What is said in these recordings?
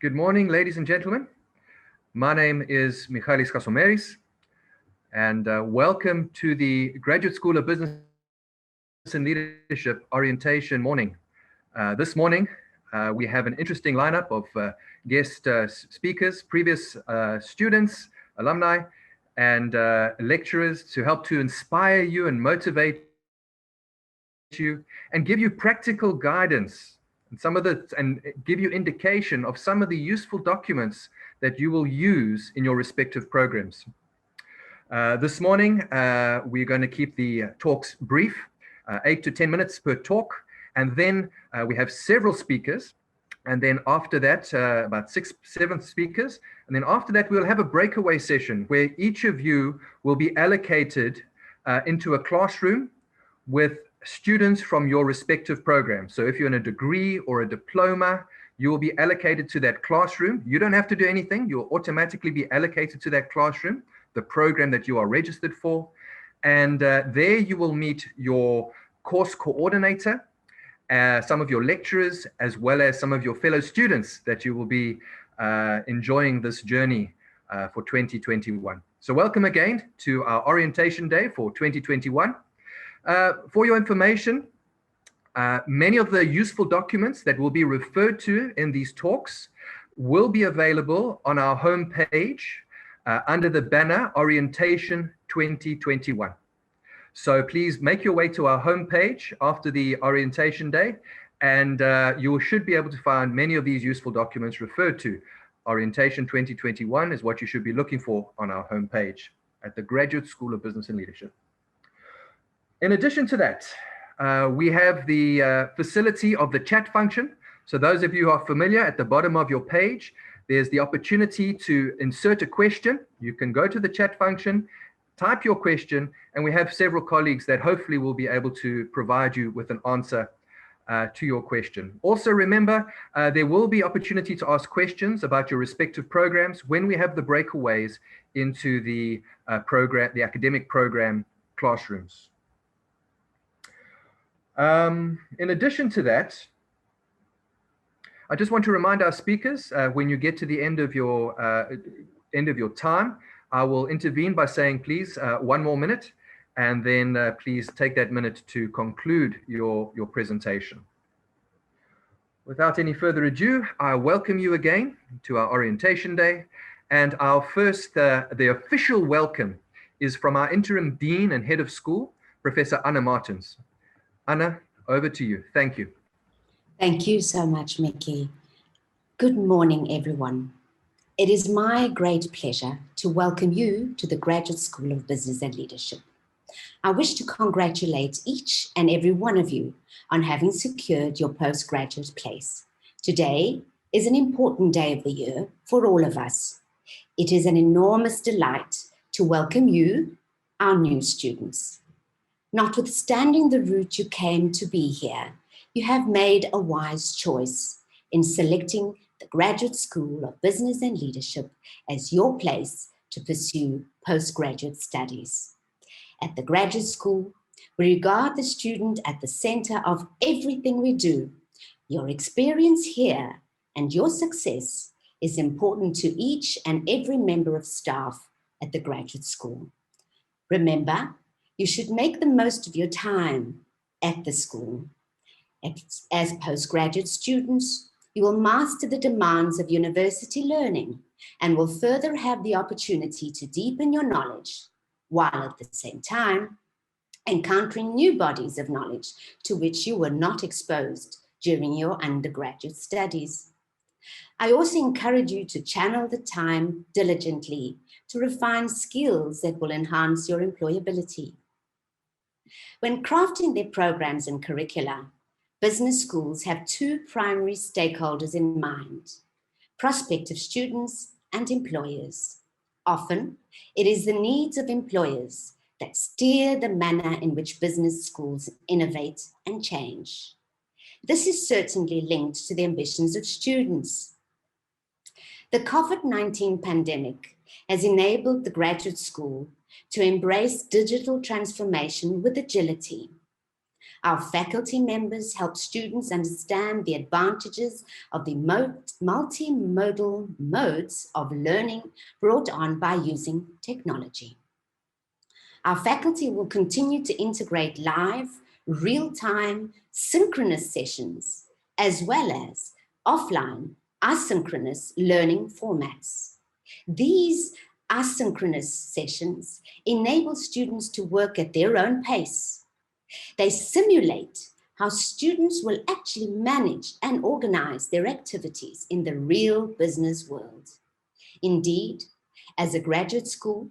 Good morning, ladies and gentlemen. My name is Michalis Kasomeris, and welcome to the Graduate School of Business and Leadership Orientation morning. This morning, we have an interesting lineup of guest speakers, previous students, alumni, and lecturers to help to inspire you and motivate you and give you practical guidance and give you indication of some of the useful documents that you will use in your respective programs. This morning, we're going to keep the talks brief, 8 to 10 minutes per talk, and then we have several speakers, and then after that, about 6-7 speakers, and then after that, we'll have a breakaway session where each of you will be allocated into a classroom with students from your respective program. So if you're in a degree or a diploma, you will be allocated to that classroom. You don't have to do anything. You'll automatically be allocated to that classroom, the program that you are registered for. And there you will meet your course coordinator, some of your lecturers, as well as some of your fellow students that you will be enjoying this journey for 2021. So welcome again to our orientation day for 2021. For your information, many of the useful documents that will be referred to in these talks will be available on our homepage under the banner Orientation 2021. So please make your way to our homepage after the orientation day, and you should be able to find many of these useful documents referred to. Orientation 2021 is what you should be looking for on our homepage at the Graduate School of Business and Leadership. In addition to that, we have the facility of the chat function. So those of you who are familiar, at the bottom of your page, there's the opportunity to insert a question. You can go to the chat function, type your question, and we have several colleagues that hopefully will be able to provide you with an answer to your question. Also remember, there will be opportunity to ask questions about your respective programs when we have the breakaways into the academic program classrooms. In addition to that, I just want to remind our speakers, when you get to the end of your time, I will intervene by saying, please, 1 more minute, and then please take that minute to conclude your presentation. Without any further ado, I welcome you again to our orientation day, and our first, the official welcome is from our interim dean and head of school, Professor Anna Martens. Anna, over to you. Thank you. Thank you so much, Mickey. Good morning, everyone. It is my great pleasure to welcome you to the Graduate School of Business and Leadership. I wish to congratulate each and every one of you on having secured your postgraduate place. Today is an important day of the year for all of us. It is an enormous delight to welcome you, our new students. Notwithstanding the route you came to be here, you have made a wise choice in selecting the Graduate School of Business and Leadership as your place to pursue postgraduate studies. At the Graduate School, we regard the student at the center of everything we do. Your experience here and your success is important to each and every member of staff at the Graduate School. Remember, you should make the most of your time at the school. As postgraduate students, you will master the demands of university learning and will further have the opportunity to deepen your knowledge, while at the same time encountering new bodies of knowledge to which you were not exposed during your undergraduate studies. I also encourage you to channel the time diligently to refine skills that will enhance your employability. When crafting their programs and curricula, business schools have 2 primary stakeholders in mind: prospective students and employers. Often, it is the needs of employers that steer the manner in which business schools innovate and change. This is certainly linked to the ambitions of students. The COVID-19 pandemic has enabled the graduate school to embrace digital transformation with agility. Our faculty members help students understand the advantages of the multimodal modes of learning brought on by using technology. Our faculty will continue to integrate live, real-time, synchronous sessions, as well as offline, asynchronous learning formats. These asynchronous sessions enable students to work at their own pace. They simulate how students will actually manage and organize their activities in the real business world. Indeed, as a graduate school,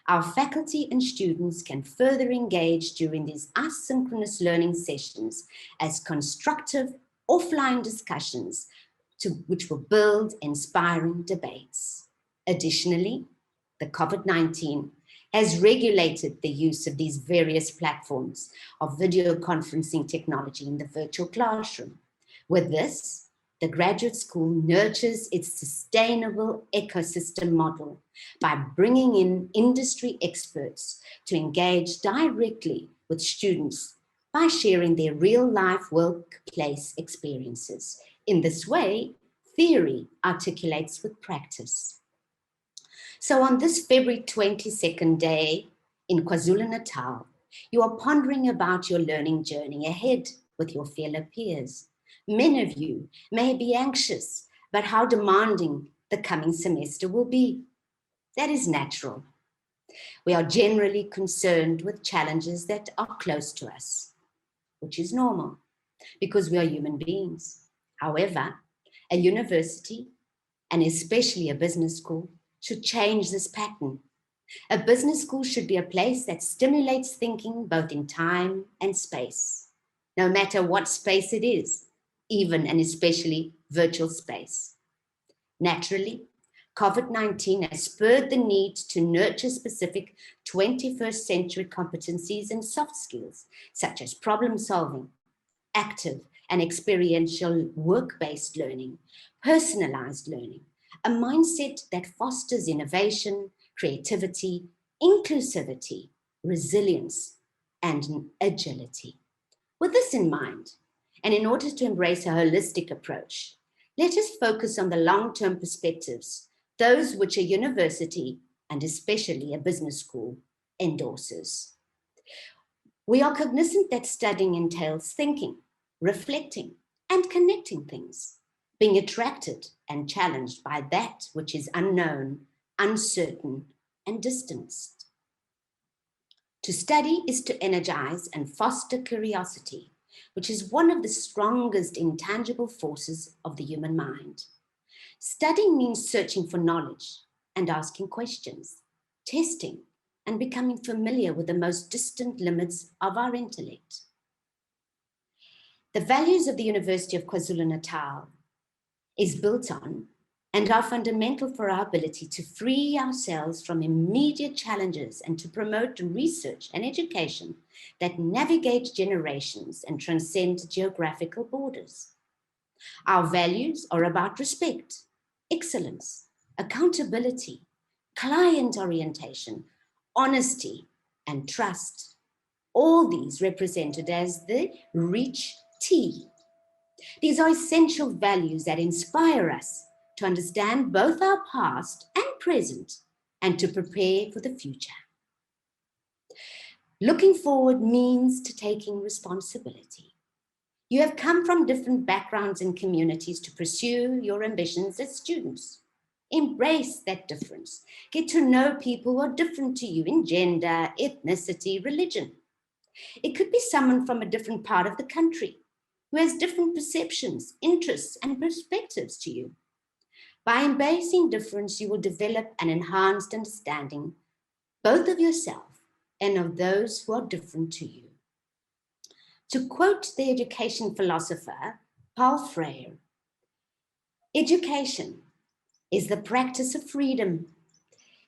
our faculty and students can further engage during these asynchronous learning sessions as constructive offline discussions which will build inspiring debates. Additionally, the COVID-19 has regulated the use of these various platforms of video conferencing technology in the virtual classroom. With this, the graduate school nurtures its sustainable ecosystem model by bringing in industry experts to engage directly with students by sharing their real-life workplace experiences. In this way, theory articulates with practice. So on this February 22nd day in KwaZulu-Natal, you are pondering about your learning journey ahead with your fellow peers. Many of you may be anxious about how demanding the coming semester will be. That is natural. We are generally concerned with challenges that are close to us, which is normal because we are human beings. However, a university, and especially a business school, should change this pattern. A business school should be a place that stimulates thinking both in time and space, no matter what space it is, even and especially virtual space. Naturally, COVID-19 has spurred the need to nurture specific 21st century competencies and soft skills, such as problem solving, active and experiential work-based learning, personalized learning, a mindset that fosters innovation, creativity, inclusivity, resilience, and agility. With this in mind, and in order to embrace a holistic approach, let us focus on the long-term perspectives, those which a university, and especially a business school, endorses. We are cognizant that studying entails thinking, reflecting, and connecting things, being attracted and challenged by that which is unknown, uncertain, and distanced. To study is to energize and foster curiosity, which is one of the strongest intangible forces of the human mind. Studying means searching for knowledge and asking questions, testing, and becoming familiar with the most distant limits of our intellect. The values of the University of KwaZulu-Natal is built on and are fundamental for our ability to free ourselves from immediate challenges and to promote research and education that navigate generations and transcend geographical borders. Our values are about respect, excellence, accountability, client orientation, honesty, and trust. All these represented as the REACH T. These are essential values that inspire us to understand both our past and present and to prepare for the future. Looking forward means to taking responsibility. You have come from different backgrounds and communities to pursue your ambitions as students. Embrace that difference. Get to know people who are different to you in gender, ethnicity, religion. It could be someone from a different part of the country who has different perceptions, interests, and perspectives to you. By embracing difference, you will develop an enhanced understanding both of yourself and of those who are different to you. To quote the education philosopher Paul Freire, education is the practice of freedom,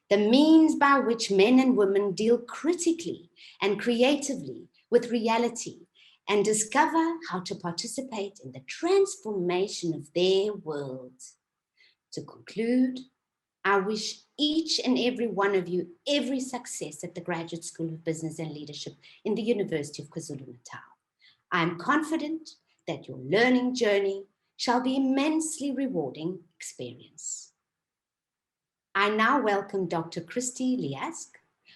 the means by which men and women deal critically and creatively with reality and discover how to participate in the transformation of their world. To conclude, I wish each and every one of you every success at the Graduate School of Business and Leadership in the University of KwaZulu-Natal. I am confident that your learning journey shall be immensely rewarding experience. I now welcome Dr. Christy Liask,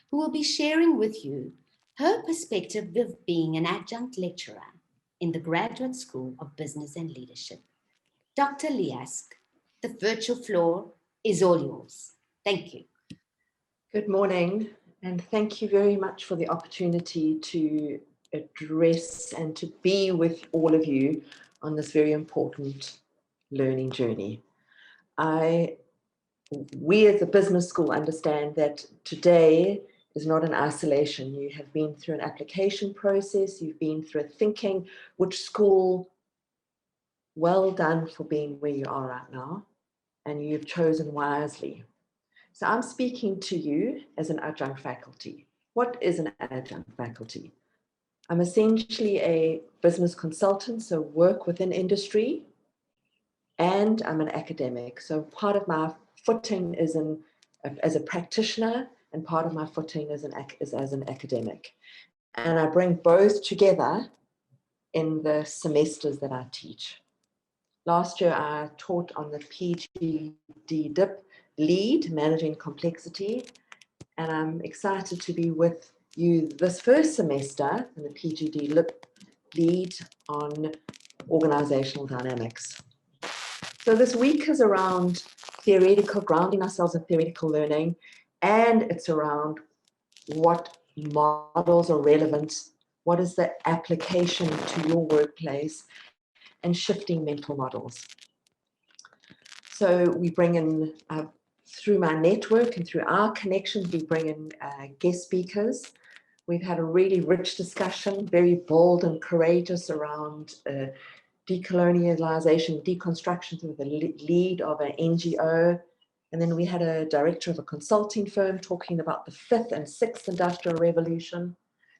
who will be sharing with you her perspective of being an adjunct lecturer in the Graduate School of Business and Leadership. Dr. Liask, the virtual floor is all yours. Thank you. Good morning, and thank you very much for the opportunity to address and to be with all of you on this very important learning journey. We as a business school understand that today is not an isolation. You have been through an application process, you've been through a thinking, which school, well done for being where you are right now, and you've chosen wisely. So I'm speaking to you as an adjunct faculty. What is an adjunct faculty? I'm essentially a business consultant, so work within industry, and I'm an academic. So part of my footing is as a practitioner, and part of my footing is as an academic. And I bring both together in the semesters that I teach. Last year, I taught on the PGD DIP lead, managing complexity, and I'm excited to be with you this first semester in the PGD LIP lead on organizational dynamics. So this week is around theoretical, grounding ourselves in theoretical learning, and it's around what models are relevant, what is the application to your workplace, and shifting mental models. So we bring in, through my network and through our connections, we bring in guest speakers. We've had a really rich discussion, very bold and courageous around decolonialization, deconstruction through the lead of an NGO. And then we had a director of a consulting firm talking about the 5th and 6th industrial revolution,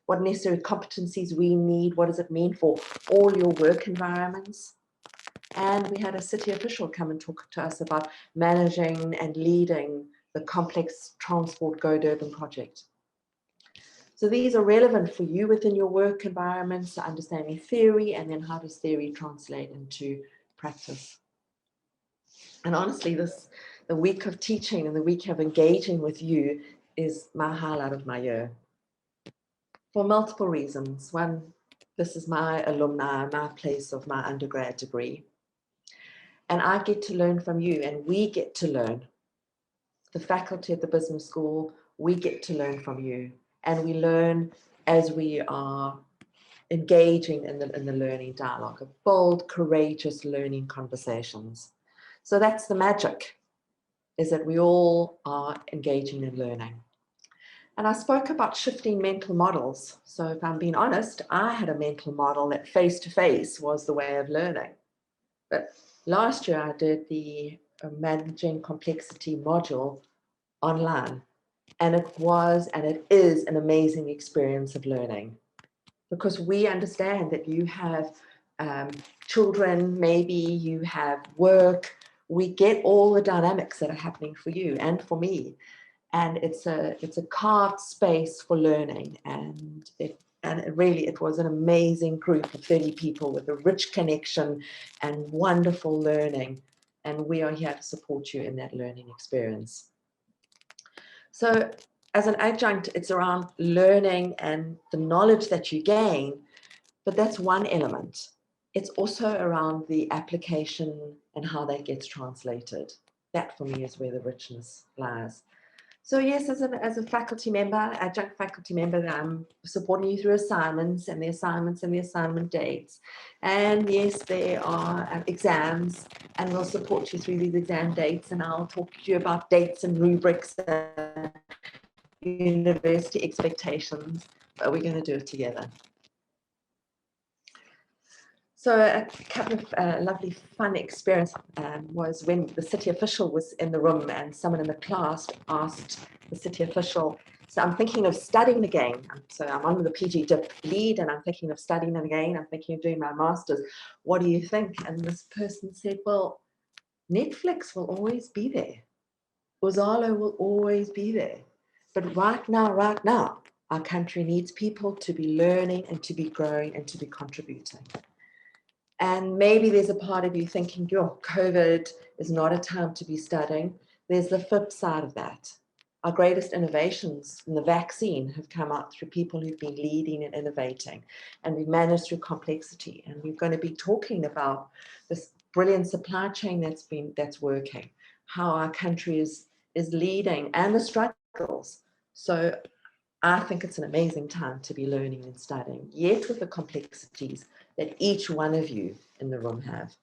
what necessary competencies we need, what does it mean for all your work environments. And we had a city official come and talk to us about managing and leading the complex Transport Go Durban project. So these are relevant for you within your work environments, understanding theory, and then how does theory translate into practice. And honestly, the week of teaching and the week of engaging with you is my highlight of my year for multiple reasons. One, this is my alumni, my place of my undergrad degree. And I get to learn from you, and we get to learn. The faculty at the business school, we get to learn from you. And we learn as we are engaging in the learning dialogue, of bold, courageous learning conversations. So that's the magic, is that we all are engaging in learning. And I spoke about shifting mental models. So if I'm being honest, I had a mental model that face-to-face was the way of learning. But last year I did the Managing Complexity module online. And it was, and it is, an amazing experience of learning, because we understand that you have children, maybe you have work. We get all the dynamics that are happening for you and for me, and it's a carved space for learning. And it was an amazing group of 30 people with a rich connection and wonderful learning, and we are here to support you in that learning experience. So as an adjunct, it's around learning and the knowledge that you gain, but that's one element. It's also around the application and how that gets translated. That for me is where the richness lies. So yes, as a faculty member, adjunct faculty member, I'm supporting you through assignments and the assignment dates. And yes, there are exams, and we'll support you through these exam dates, and I'll talk to you about dates and rubrics and university expectations, but we're going to do it together. So a couple of lovely fun experience was when the city official was in the room and someone in the class asked the city official, so I'm thinking of studying again. So I'm on the PG DIP lead and I'm thinking of studying again. I'm thinking of doing my master's. What do you think? And this person said, well, Netflix will always be there. Uzalo will always be there. But right now, Our country needs people to be learning and to be growing and to be contributing. And maybe there's a part of you thinking, oh, COVID is not a time to be studying. There's the flip side of that. Our greatest innovations in the vaccine have come out through people who've been leading and innovating, and we've managed through complexity. And we're going to be talking about this brilliant supply chain that's working, how our country is leading, and the struggles. So I think it's an amazing time to be learning and studying, yet with the complexities that each one of you in the room have.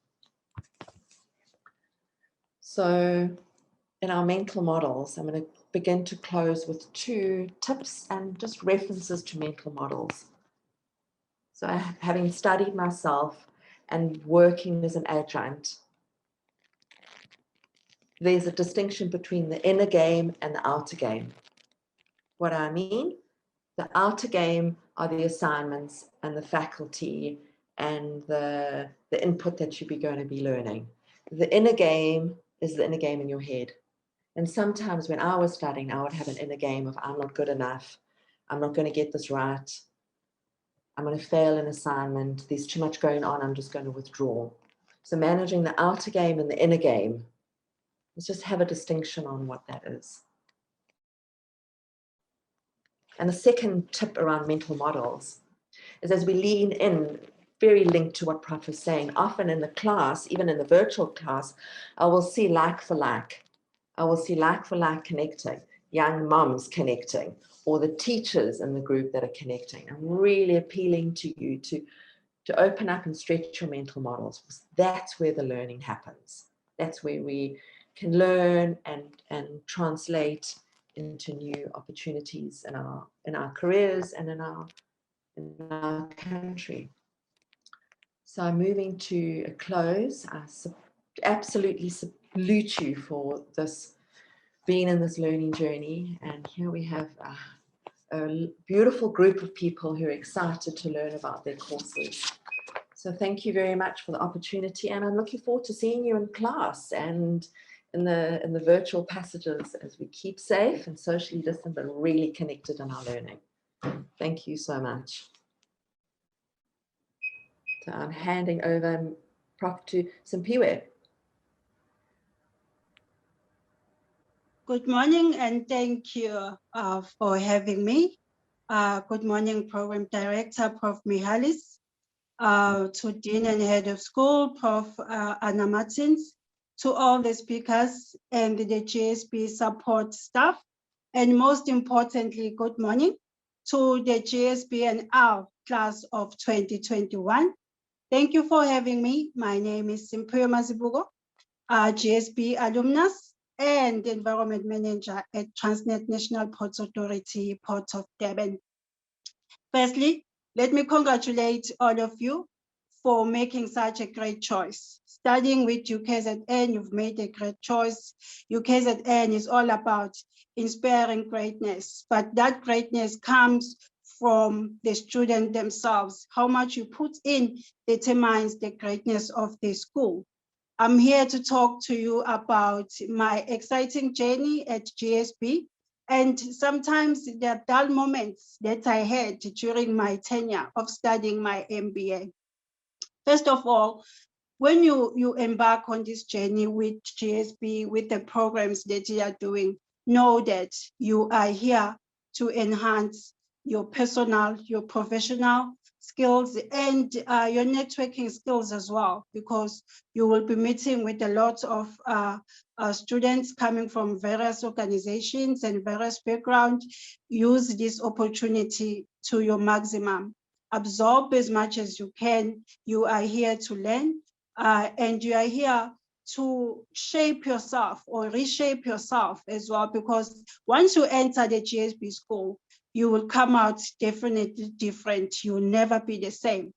So in our mental models, I'm going to begin to close with 2 tips and just references to mental models. So having studied myself and working as an adjunct, there's a distinction between the inner game and the outer game. What I mean, the outer game are the assignments and the faculty and the input that you're going to be learning. The inner game is the inner game in your head. And sometimes when I was studying, I would have an inner game of, I'm not good enough. I'm not going to get this right. I'm going to fail an assignment. There's too much going on. I'm just going to withdraw. So managing the outer game and the inner game, let's just have a distinction on what that is. And the second tip around mental models is, as we lean in, very linked to what Prof is saying, often in the class, even in the virtual class, I will see like for like. I will see like for like connecting, young moms connecting, or the teachers in the group that are connecting. I'm really appealing to you to open up and stretch your mental models, because that's where the learning happens. That's where we can learn and translate into new opportunities in our careers and in our country. So I'm moving to a close. I absolutely salute you for this, being in this learning journey. And here we have a beautiful group of people who are excited to learn about their courses. So thank you very much for the opportunity, and I'm looking forward to seeing you in class and in the virtual passages as we keep safe and socially distant, but really connected in our learning. Thank you so much. So I'm handing over, Prof, to Simpiwe. Good morning, and thank you for having me. Good morning, Program Director, Prof. Michalis, to Dean and Head of School, Prof. Anna Martins, to all the speakers and the GSB support staff, and most importantly, good morning to the GSB and our class of 2021. Thank you for having me. My name is Simpiwe Mazibuko, GSB alumnus and Environment Manager at Transnet National Ports Authority, Port of Durban. Firstly, let me congratulate all of you for making such a great choice. Studying with UKZN, you've made a great choice. UKZN is all about inspiring greatness, but that greatness comes from the student themselves. How much you put in determines the greatness of the school. I'm here to talk to you about my exciting journey at GSB and sometimes the dull moments that I had during my tenure of studying my MBA. First of all, when you embark on this journey with GSB, with the programs that you are doing, know that you are here to enhance your personal, your professional skills and your networking skills as well, because you will be meeting with a lot of students coming from various organizations and various backgrounds. Use this opportunity to your maximum. Absorb as much as you can. You are here to learn, and you are here to shape yourself or reshape yourself as well, because once you enter the GSB school, you will come out definitely different. You will never be the same.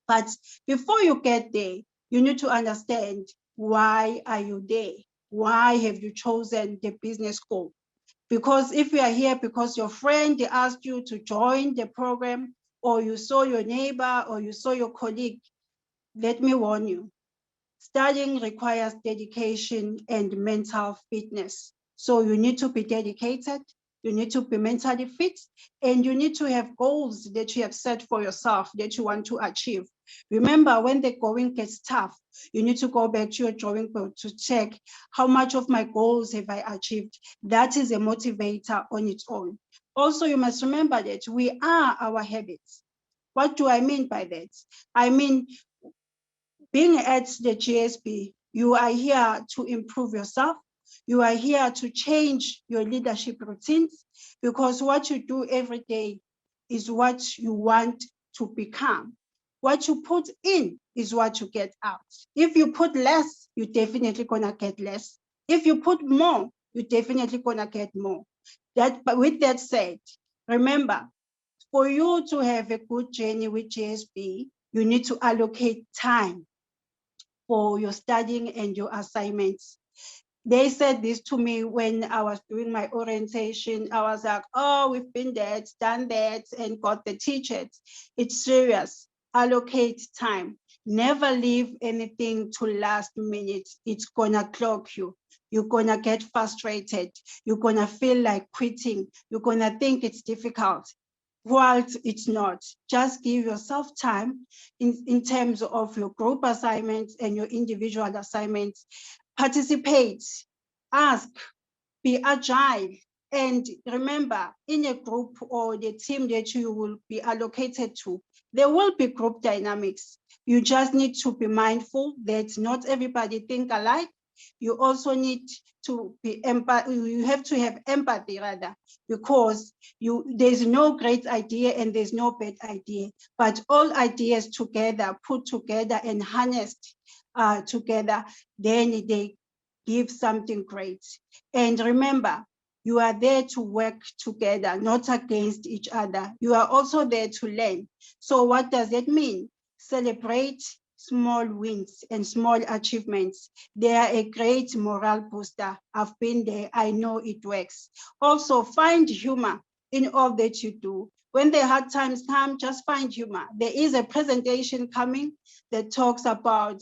But before you get there, you need to understand, why are you there? Why have you chosen the business school? Because if you are here because your friend asked you to join the program, or you saw your neighbor or you saw your colleague, let me warn you, studying requires dedication and mental fitness. So you need to be dedicated, you need to be mentally fit, and you need to have goals that you have set for yourself that you want to achieve. Remember, when the going gets tough, you need to go back to your drawing board to check how much of my goals have I achieved. That is a motivator on its own. Also, you must remember that we are our habits. What do I mean by that? I mean, being at the GSB, you are here to improve yourself. You are here to change your leadership routines, because what you do every day is what you want to become. What you put in is what you get out. If you put less, you're definitely gonna get less. If you put more, you're definitely gonna get more. But with that said, remember, for you to have a good journey with GSB, you need to allocate time for your studying and your assignments. They said this to me when I was doing my orientation. I was like, oh, we've been there, done that, and got the teachers. It's serious. Allocate time. Never leave anything to last minute. It's gonna clog you. You're gonna get frustrated. You're gonna feel like quitting. You're gonna think it's difficult. Whilst it's not. Just give yourself time in terms of your group assignments and your individual assignments. Participate, ask, be agile, and remember, in a group or the team that you will be allocated to, there will be group dynamics. You just need to be mindful that not everybody think alike. You also need to be you have to have empathy rather, because there's no great idea and there's no bad idea, but all ideas together, put together and harnessed together, then they give something great. And remember, you are there to work together, not against each other. You are also there to learn. So what does that mean? Celebrate small wins and small achievements. They are a great morale booster. I've been there, I know it works. Also, find humor in all that you do. When the hard times come, just find humor. There is a presentation coming that talks about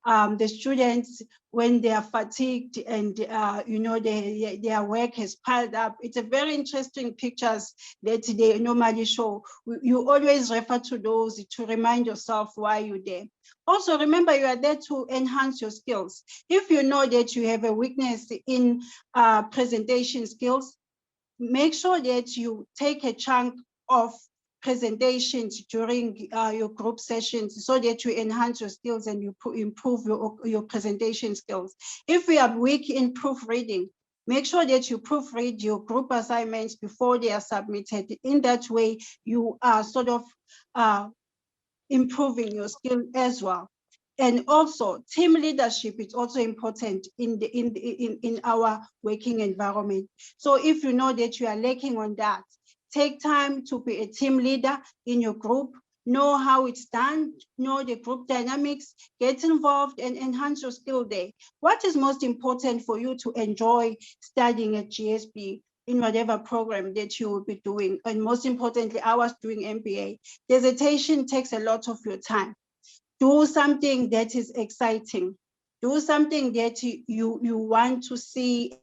the students when they are fatigued and their work has piled up. It's a very interesting pictures that they normally show. You always refer to those to remind yourself why you're there. Also, remember, you are there to enhance your skills. If you know that you have a weakness in presentation skills, make sure that you take a chunk of presentations during your group sessions so that you enhance your skills and you improve your presentation skills. If we are weak in proofreading, make sure that you proofread your group assignments before they are submitted. In that way, you are sort of improving your skill as well. And also, team leadership is also important in our working environment. So if you know that you are lacking on that, take time to be a team leader in your group, know how it's done, know the group dynamics, get involved and enhance your skill there. What is most important for you to enjoy studying at GSB in whatever program that you will be doing? And most importantly, I was doing MBA. Dissertation takes a lot of your time. Do something that is exciting. Do something that you want to see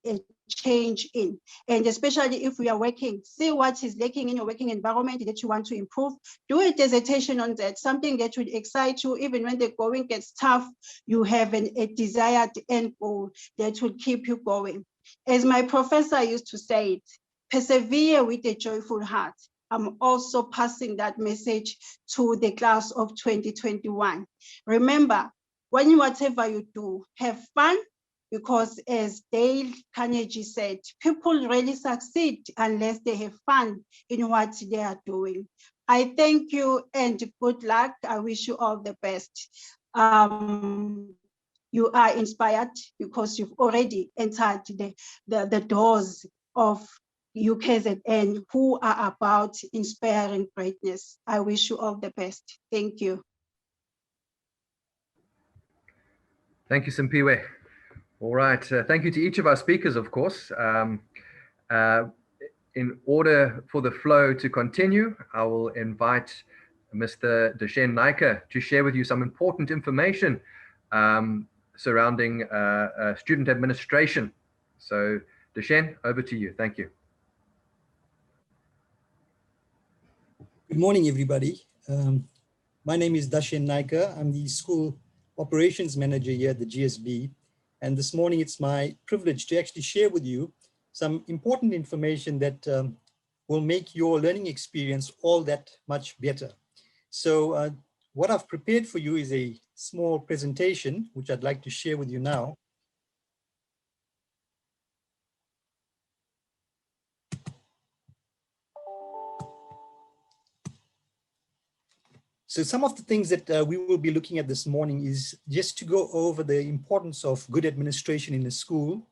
a change in. And especially if we are working, see what is lacking in your working environment that you want to improve. Do a dissertation on that, something that would excite you. Even when the going gets tough, you have a desired end goal that will keep you going. As my professor used to say it, persevere with a joyful heart. I'm also passing that message to the class of 2021. Remember, whatever you do, have fun, because as Dale Carnegie said, people really succeed unless they have fun in what they are doing. I thank you and good luck. I wish you all the best. You are inspired because you've already entered the doors of UKZN, who are about inspiring greatness. I wish you all the best. Thank you. Thank you, Simpiwe. All right. Thank you to each of our speakers, of course. In order for the flow to continue, I will invite Mr. Dashen Naika to share with you some important information surrounding student administration. So, Dashen, over to you. Thank you. Good morning, everybody. My name is Dashen Naika. I'm the School Operations Manager here at the GSB. And this morning, it's my privilege to actually share with you some important information that will make your learning experience all that much better. So what I've prepared for you is a small presentation, which I'd like to share with you now. So some of the things that we will be looking at this morning is just to go over the importance of good administration in a school.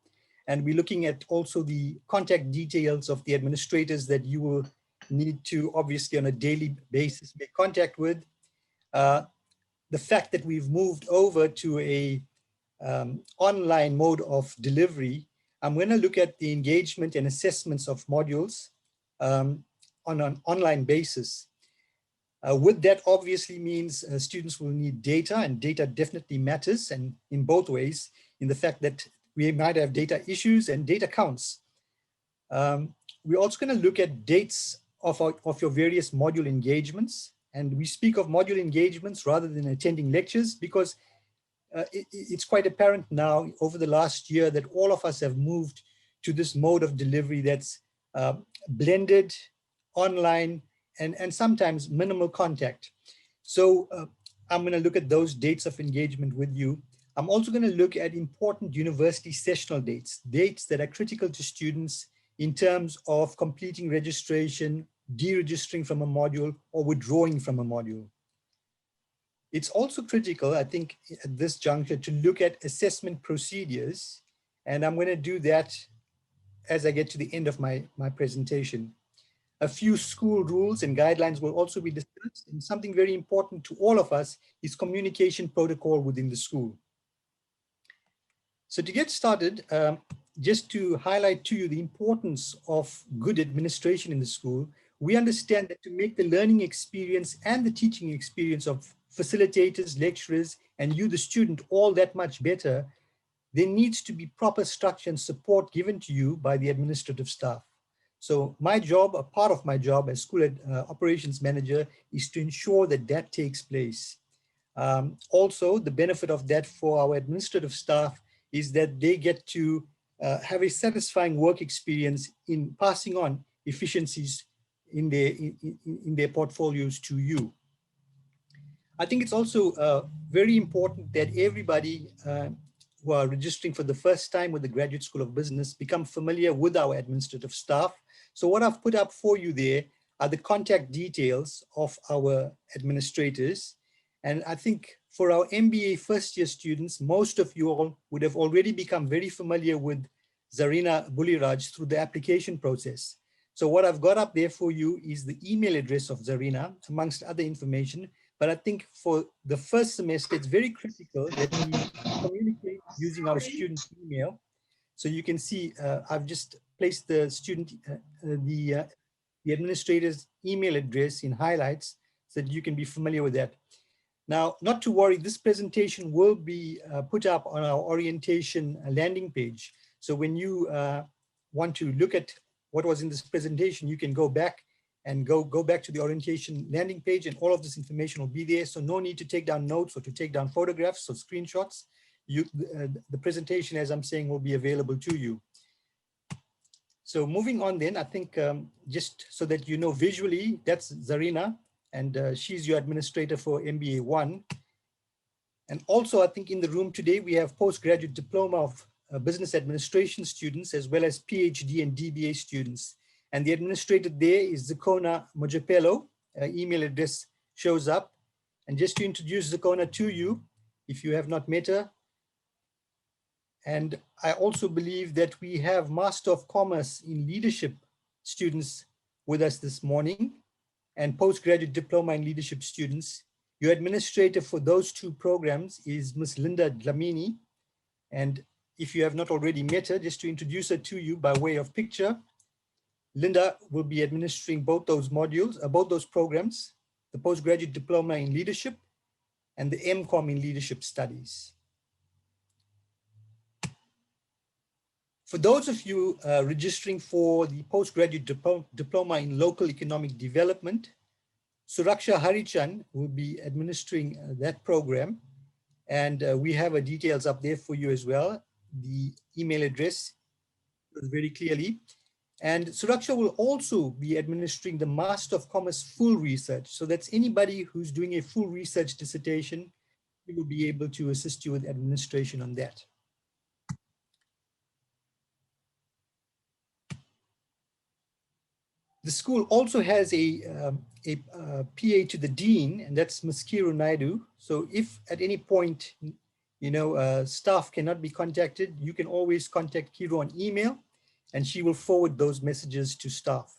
And we're looking at also the contact details of the administrators that you will need to obviously on a daily basis make contact with. The fact that we've moved over to a online mode of delivery, I'm going to look at the engagement and assessments of modules on an online basis. With that obviously means students will need data, and data definitely matters, and in both ways, in the fact that we might have data issues and data counts. We're also going to look at dates of your various module engagements, and we speak of module engagements rather than attending lectures because it's quite apparent now over the last year that all of us have moved to this mode of delivery that's blended, online, and sometimes minimal contact. So I'm going to look at those dates of engagement with you. I'm also going to look at important university sessional dates, dates that are critical to students in terms of completing registration, deregistering from a module, or withdrawing from a module. It's also critical, I think, at this juncture to look at assessment procedures, and I'm going to do that as I get to the end of my presentation. A few school rules and guidelines will also be discussed, and something very important to all of us is communication protocol within the school. So to get started, just to highlight to you the importance of good administration in the school, we understand that to make the learning experience and the teaching experience of facilitators, lecturers, and you, the student, all that much better, there needs to be proper structure and support given to you by the administrative staff. So my job, a part of my job as school operations manager, is to ensure that that takes place. Also, the benefit of that for our administrative staff is that they get to have a satisfying work experience in passing on efficiencies in their portfolios to you. I think it's also very important that everybody who are registering for the first time with the Graduate School of Business become familiar with our administrative staff. So what I've put up for you there are the contact details of our administrators. And I think for our MBA first year students, most of you all would have already become very familiar with Zarina Buliraj through the application process. So what I've got up there for you is the email address of Zarina, amongst other information. But I think for the first semester, it's very critical that we communicate using our student email. So you can see I've just placed the student, the administrator's email address in highlights so that you can be familiar with that. Now, not to worry, this presentation will be put up on our orientation landing page. So when you want to look at what was in this presentation, you can go back and go back to the orientation landing page, and all of this information will be there. So no need to take down notes or to take down photographs or screenshots. The presentation, as I'm saying, will be available to you. So moving on then, I think just so that you know visually, that's Zarina, and she's your administrator for MBA 1. And also, I think in the room today, we have postgraduate diploma of business administration students, as well as PhD and DBA students. And the administrator there is Zakona Mojapelo. Email address shows up. And just to introduce Zakona to you, if you have not met her. And I also believe that we have Master of Commerce in Leadership students with us this morning, and postgraduate diploma in leadership students. Your administrator for those two programs is Ms. Linda Dlamini. And if you have not already met her, just to introduce her to you by way of picture, Linda will be administering both those modules, both those programs, the postgraduate diploma in leadership and the MCOM in leadership studies. For those of you registering for the postgraduate diploma in local economic development, Suraksha Harichan will be administering that program. And we have details up there for you as well. The email address very clearly. And Suraksha will also be administering the Master of Commerce full research. So that's anybody who's doing a full research dissertation, we will be able to assist you with administration on that. The school also has a PA to the dean, and that's Ms. Kiru Naidu. So if at any point, staff cannot be contacted, you can always contact Kiru on email, and she will forward those messages to staff.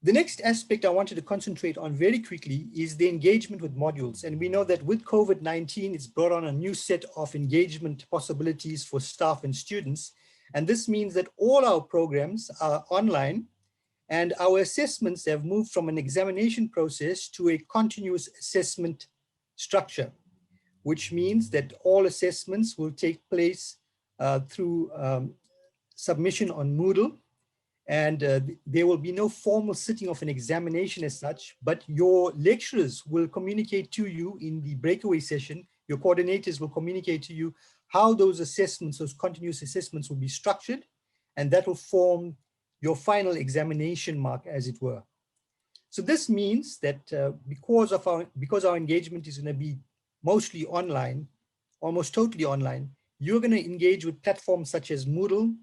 The next aspect I wanted to concentrate on very quickly is the engagement with modules. And we know that with COVID-19, it's brought on a new set of engagement possibilities for staff and students. And this means that all our programs are online, and our assessments have moved from an examination process to a continuous assessment structure, which means that all assessments will take place through submission on MOODLE. And there will be no formal sitting of an examination as such, but your lecturers will communicate to you in the breakaway session. Your coordinators will communicate to you how those assessments, those continuous assessments will be structured, and that will form your final examination mark, as it were. So this means that because our engagement is going to be mostly online, almost totally online, you're going to engage with platforms such as MOODLE.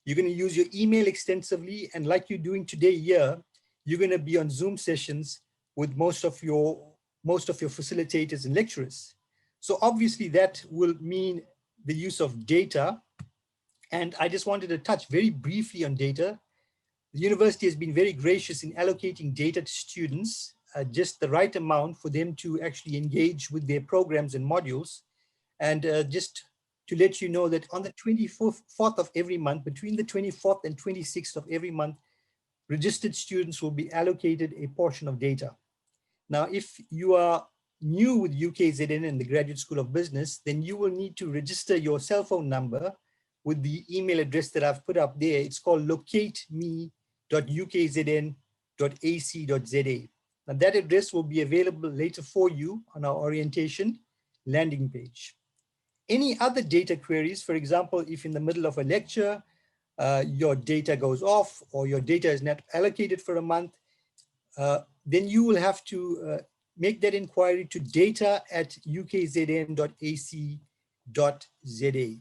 You're going to use your email extensively, and like you're doing today here, you're going to be on Zoom sessions with most of your facilitators and lecturers. So obviously that will mean the use of data. And I just wanted to touch very briefly on data. The university has been very gracious in allocating data to students, just the right amount for them to actually engage with their programs and modules. And just to let you know that on the 24th of every month, between the 24th and 26th of every month, registered students will be allocated a portion of data. Now, if you are new with UKZN and the Graduate School of Business, then you will need to register your cell phone number with the email address that I've put up there. It's called locateme.ukzn.ac.za. Now that address will be available later for you on our orientation landing page. Any other data queries, for example, if in the middle of a lecture, your data goes off or your data is not allocated for a month, then you will have to make that inquiry to data@ukzn.ac.za.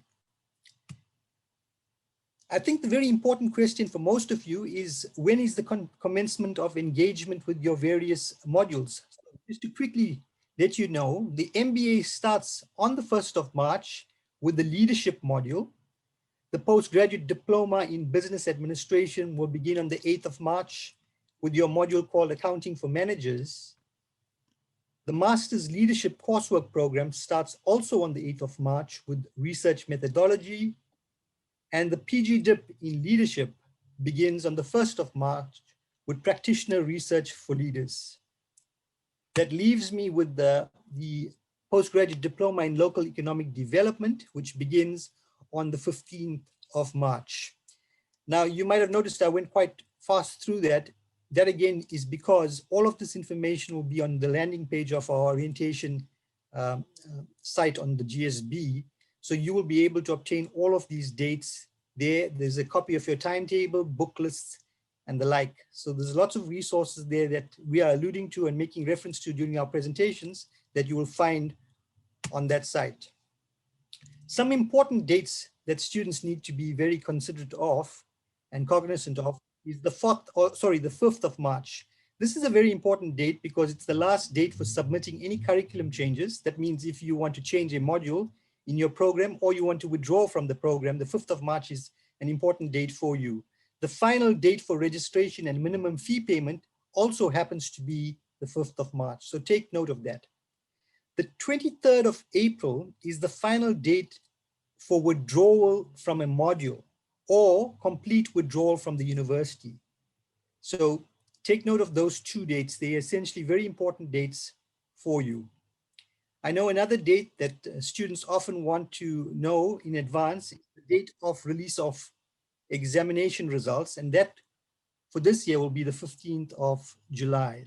I think the very important question for most of you is, when is the commencement of engagement with your various modules? So just to quickly let you know, the MBA starts on the 1st of March with the leadership module. The postgraduate diploma in business administration will begin on the 8th of March with your module called Accounting for Managers. The master's leadership coursework program starts also on the 8th of March with research methodology. And the PG DIP in leadership begins on the 1st of March with practitioner research for leaders. That leaves me with the postgraduate diploma in local economic development, which begins on the 15th of March. Now, you might have noticed I went quite fast through that. That again is because all of this information will be on the landing page of our orientation site on the GSB. So you will be able to obtain all of these dates there. There's a copy of your timetable, book lists, and the like. So there's lots of resources there that we are alluding to and making reference to during our presentations that you will find on that site. Some important dates that students need to be very considerate of and cognizant of is the 5th of March. This is a very important date because it's the last date for submitting any curriculum changes. That means if you want to change a module in your program or you want to withdraw from the program, the 5th of March is an important date for you. The final date for registration and minimum fee payment also happens to be the 5th of March. So take note of that. The 23rd of April is the final date for withdrawal from a module or complete withdrawal from the university. So take note of those two dates. They're essentially very important dates for you. I know another date that students often want to know in advance is the date of release of examination results. And that, for this year will be the 15th of July.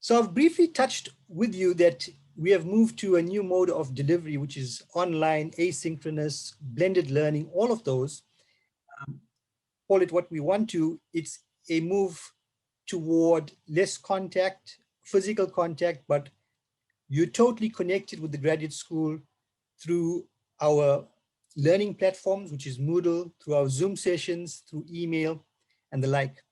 So I've briefly touched with you that we have moved to a new mode of delivery, which is online, asynchronous, blended learning, all of those. Call it what we want to, it's a move toward less contact, physical contact, but you're totally connected with the graduate school through our learning platforms, which is Moodle, through our Zoom sessions, through email and the like.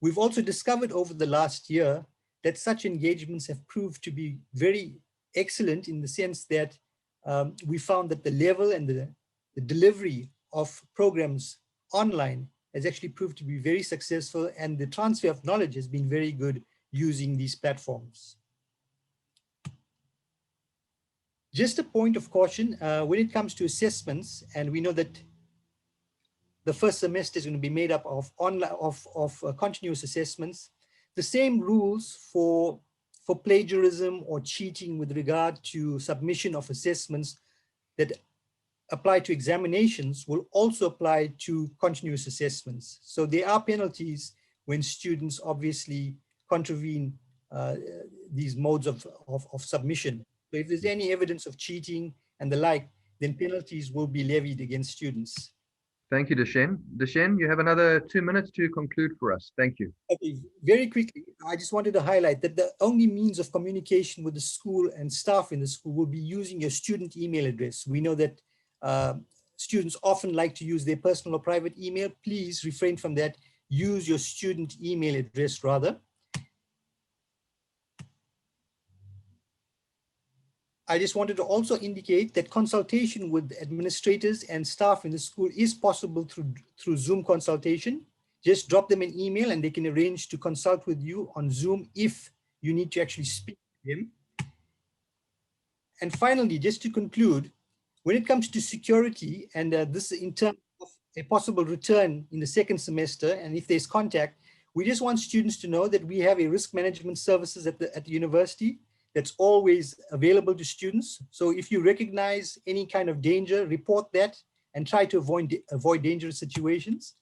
We've also discovered over the last year that such engagements have proved to be very excellent in the sense that we found that the level and the delivery of programs online has actually proved to be very successful, and the transfer of knowledge has been very good using these platforms. Just a point of caution, when it comes to assessments, and we know that the first semester is going to be made up of continuous assessments, the same rules for plagiarism or cheating with regard to submission of assessments that apply to examinations will also apply to continuous assessments. So there are penalties when students obviously contravene these modes of submission. So if there's any evidence of cheating and the like, then penalties will be levied against students. Thank you, Deshen. Deshen, you have another 2 minutes to conclude for us. Thank you. Okay, very quickly, I just wanted to highlight that the only means of communication with the school and staff in the school will be using your student email address. We know that students often like to use their personal or private email. Please refrain from that. Use your student email address rather. I just wanted to also indicate that consultation with administrators and staff in the school is possible through Zoom consultation. Just drop them an email and they can arrange to consult with you on Zoom if you need to actually speak to them. And finally, just to conclude, when it comes to security, and this in terms of a possible return in the second semester, and if there's contact, we just want students to know that we have a risk management services at the university that's always available to students. So if you recognize any kind of danger, report that and try to avoid dangerous situations.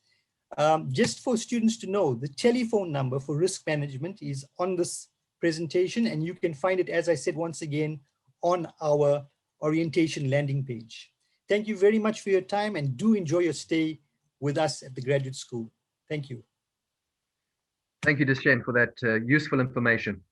Just for students to know, the telephone number for risk management is on this presentation, and you can find it, as I said, once again, on our orientation landing page. Thank you very much for your time, and do enjoy your stay with us at the graduate school. Thank you. Thank you, Deshen, for that useful information.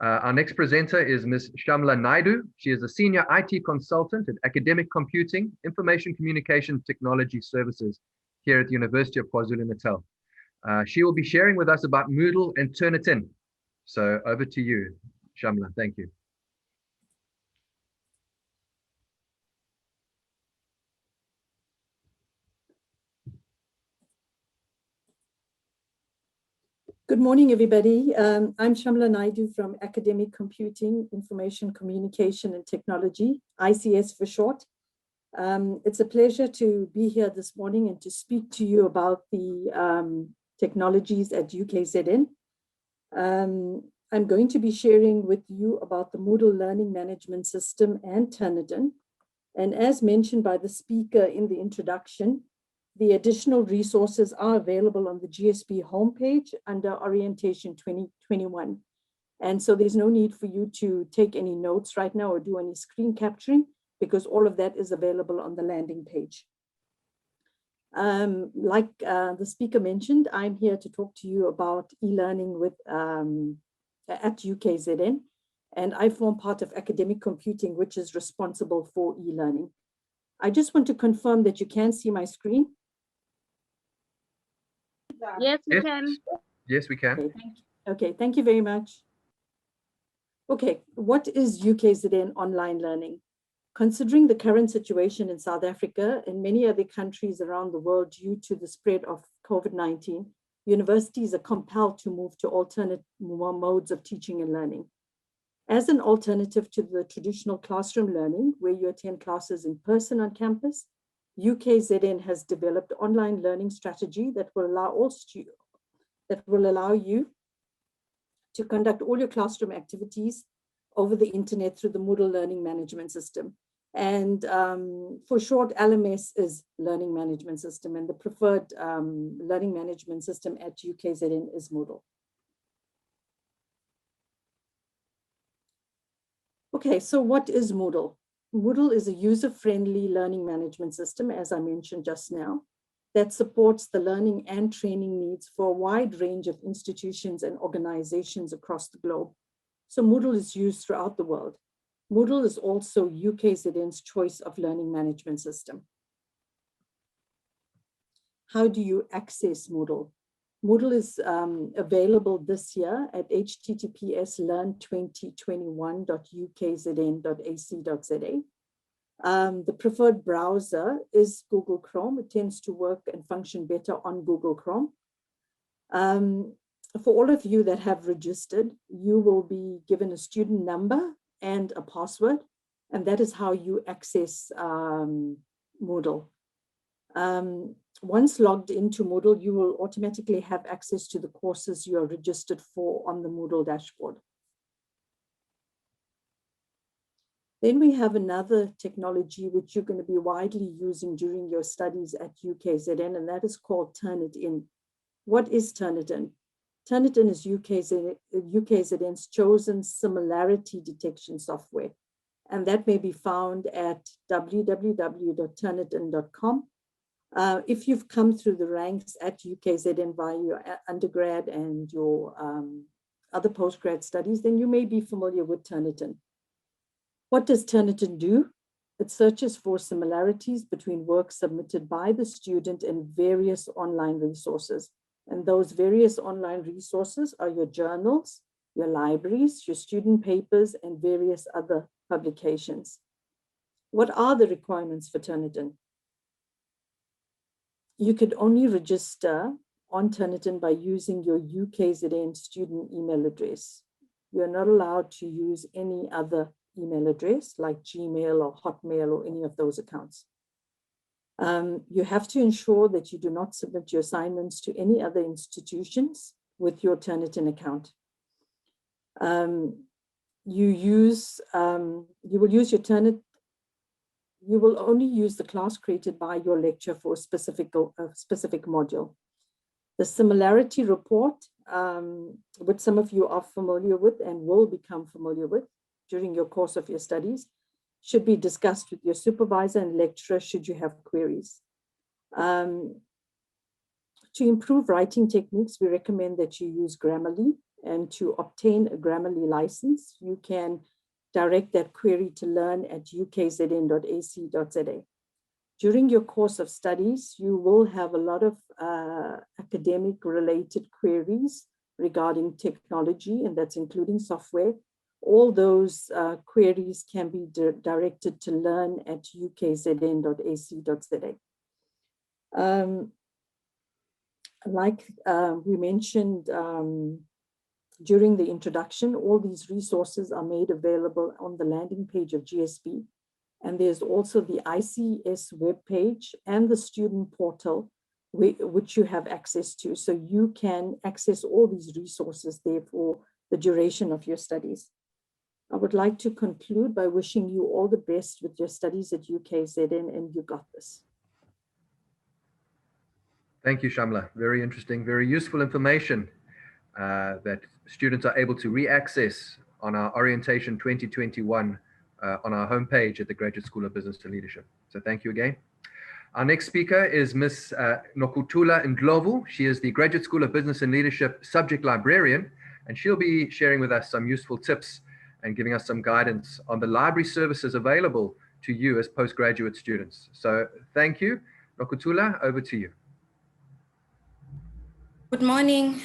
Our next presenter is Ms. Shamla Naidu. She is a senior IT consultant at Academic Computing, Information Communication Technology Services here at the University of KwaZulu-Natal. She will be sharing with us about Moodle and Turnitin. So over to you, Shamla. Thank you. Good morning, everybody. I'm Shamla Naidu from Academic Computing, Information Communication and Technology, ICS for short. It's a pleasure to be here this morning and to speak to you about the technologies at UKZN. I'm going to be sharing with you about the Moodle Learning Management System and Turnitin. And as mentioned by the speaker in the introduction, the additional resources are available on the GSB homepage under Orientation 2021. And so there's no need for you to take any notes right now or do any screen capturing, because all of that is available on the landing page. Like the speaker mentioned, I'm here to talk to you about e-learning with at UKZN, and I form part of Academic Computing, which is responsible for e-learning. I just want to confirm that you can see my screen. Yes, we can. Yes, we can. Okay, thank you very much. Okay, what is UKZN online learning? Considering the current situation in South Africa and many other countries around the world due to the spread of COVID-19, universities are compelled to move to alternate modes of teaching and learning. As an alternative to the traditional classroom learning, where you attend classes in person on campus, UKZN has developed online learning strategy that will allow you to conduct all your classroom activities over the internet through the Moodle Learning Management System. And for short, LMS is Learning Management System, and the preferred learning management system at UKZN is MOODLE. Okay, so what is MOODLE? MOODLE is a user-friendly learning management system, as I mentioned just now, that supports the learning and training needs for a wide range of institutions and organizations across the globe. So MOODLE is used throughout the world. MOODLE is also UKZN's choice of learning management system. How do you access MOODLE? MOODLE is available this year at https://learn2021.ukzn.ac.za. The preferred browser is Google Chrome. It tends to work and function better on Google Chrome. For all of you that have registered, you will be given a student number and a password, and that is how you access MOODLE. Once logged into MOODLE, you will automatically have access to the courses you are registered for on the MOODLE dashboard. Then we have another technology which you're going to be widely using during your studies at UKZN, and that is called Turnitin. What is Turnitin? Turnitin is UKZN's chosen similarity detection software, and that may be found at www.turnitin.com. If you've come through the ranks at UKZN via your undergrad and your other postgrad studies, then you may be familiar with Turnitin. What does Turnitin do? It searches for similarities between work submitted by the student and various online resources. And those various online resources are your journals, your libraries, your student papers, and various other publications. What are the requirements for Turnitin? You could only register on Turnitin by using your UKZN student email address. You're not allowed to use any other email address like Gmail or Hotmail or any of those accounts. You have to ensure that you do not submit your assignments to any other institutions with your Turnitin account. You will only use the class created by your lecture for a specific module. The similarity report, which some of you are familiar with and will become familiar with during your course of your studies, should be discussed with your supervisor and lecturer should you have queries. To improve writing techniques, we recommend that you use Grammarly, and to obtain a Grammarly license, you can direct that query to learn@ukzn.ac.za. During your course of studies, you will have a lot of academic related queries regarding technology, and that's including software. All those queries can be directed to learn@ukzn.ac.za. Like we mentioned during the introduction, all these resources are made available on the landing page of GSB. And there's also the ICS webpage and the student portal, which you have access to. So you can access all these resources there for the duration of your studies. I would like to conclude by wishing you all the best with your studies at UKZN, and you got this. Thank you, Shamla. Very interesting, very useful information that students are able to re-access on our Orientation 2021 on our homepage at the Graduate School of Business and Leadership. So thank you again. Our next speaker is Ms. Nokuthula Ndlovu. She is the Graduate School of Business and Leadership subject librarian, and she'll be sharing with us some useful tips and giving us some guidance on the library services available to you as postgraduate students. So thank you. Nokuthula, over to you. Good morning,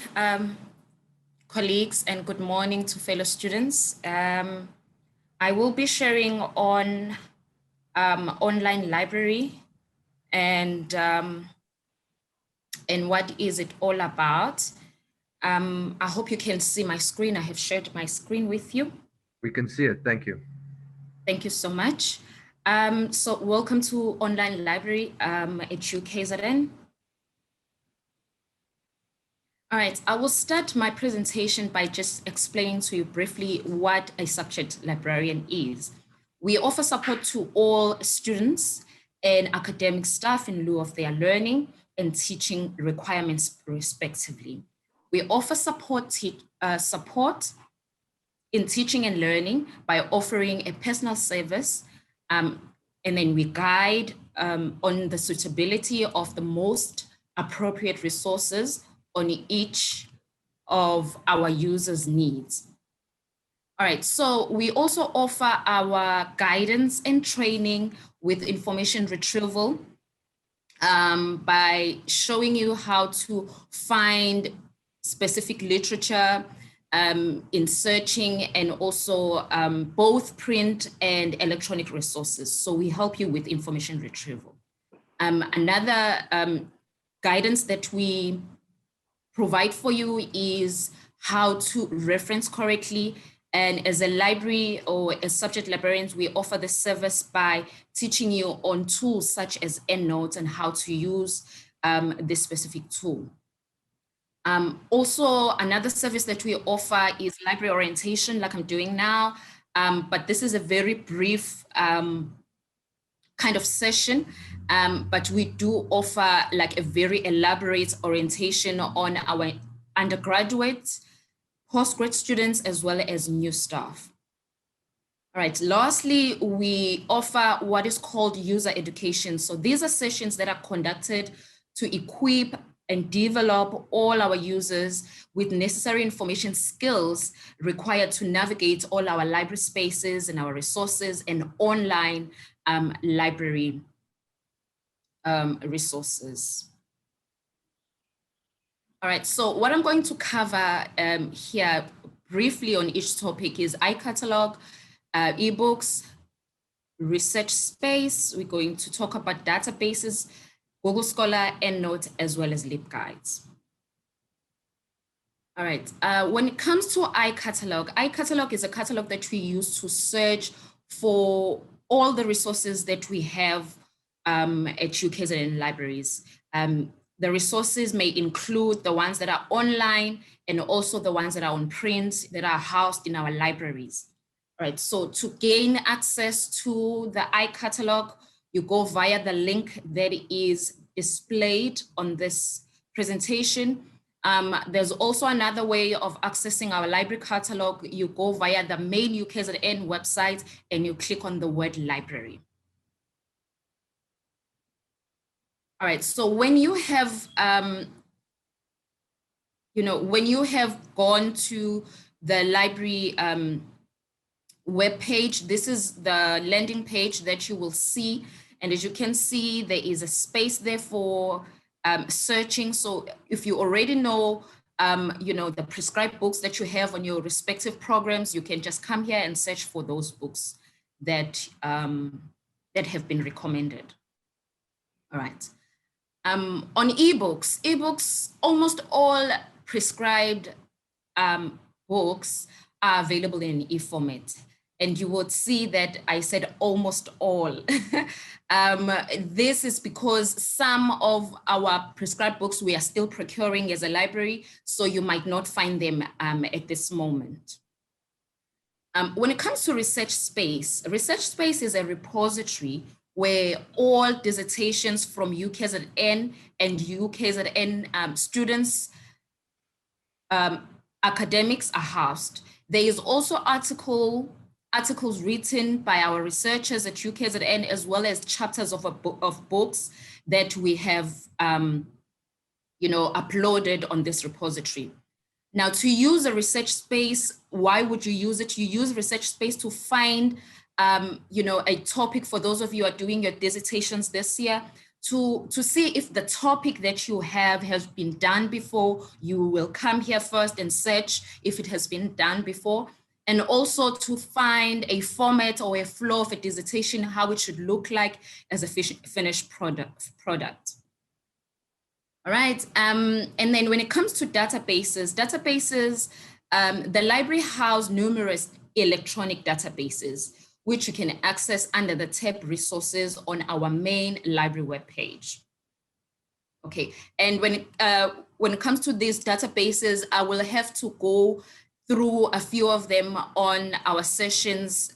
colleagues, and good morning to fellow students. I will be sharing on online library and what is it all about. I hope you can see my screen. I have shared my screen with you. We can see it. Thank you. Thank you so much. So welcome to online library at UKZN. All right, I will start my presentation by just explaining to you briefly what a subject librarian is. We offer support to all students and academic staff in lieu of their learning and teaching requirements respectively. We offer support in teaching and learning by offering a personal service, and then we guide on the suitability of the most appropriate resources on each of our users' needs. All right, so we also offer our guidance and training with information retrieval by showing you how to find specific literature in searching, and also both print and electronic resources. So we help you with information retrieval. Another guidance that we provide for you is how to reference correctly. And as a library or as subject librarians, we offer the service by teaching you on tools such as EndNote and how to use this specific tool. Also, another service that we offer is library orientation, like I'm doing now, but this is a very brief kind of session, but we do offer like a very elaborate orientation on our undergraduates, postgrad students, as well as new staff. All right, lastly, we offer what is called user education. So these are sessions that are conducted to equip and develop all our users with necessary information skills required to navigate all our library spaces and our resources and online library resources. All right, so what I'm going to cover here briefly on each topic is iCatalog, eBooks, research space. We're going to talk about databases, Google Scholar, EndNote, as well as LibGuides. All right, when it comes to iCatalog is a catalog that we use to search for all the resources that we have at UKZN libraries. The resources may include the ones that are online and also the ones that are on print that are housed in our libraries. All right, so to gain access to the iCatalog, you go via the link that is displayed on this presentation. There's also another way of accessing our library catalog. You go via the main UKZN website and you click on the word library. All right, so when you have, when you have gone to the library webpage, this is the landing page that you will see. And as you can see, there is a space there for searching. So if you already know, the prescribed books that you have on your respective programs, you can just come here and search for those books that, that have been recommended. All right. On eBooks, almost all prescribed books are available in e-format. And you would see that I said almost all. This is because some of our prescribed books we are still procuring as a library, so you might not find them at this moment. When it comes to research space is a repository where all dissertations from UKZN and UKZN students, academics are housed. There is also articles written by our researchers at UKZN, as well as chapters of books that we have uploaded on this repository. Now, to use a research space, why would you use it? You use research space to find a topic for those of you who are doing your dissertations this year, to see if the topic that you have has been done before. You will come here first and search if it has been done before, and also to find a format or a flow of a dissertation, how it should look like as a finished product. All right, and then when it comes to databases, the library house numerous electronic databases, which you can access under the tab resources on our main library webpage. Okay, and when it comes to these databases, I will have to go through a few of them on our sessions,